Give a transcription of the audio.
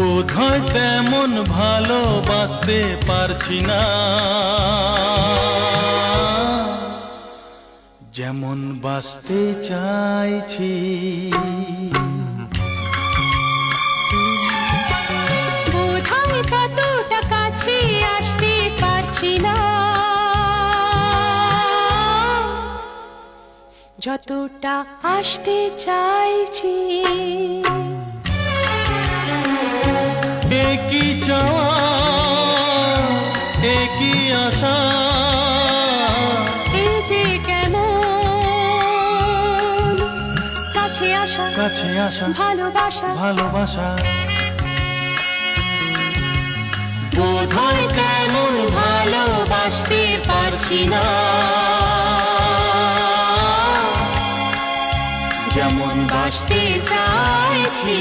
বোধহয় তেমন ভালোবাসতে পারছি না, যেমন বাসতে চাইছি। বোধহয় ততটা কাছে আসতে পারছি না, যতটা আসতে চাইছি। একই চাওয়া, একই আশা, এই যে কেমন কাছে আসা, কাছে আসা, ভালোবাসা, ভালোবাসা। বোধহয় তেমন ভালোবাসতে পারছি না, যেমন বাসতে চাইছি।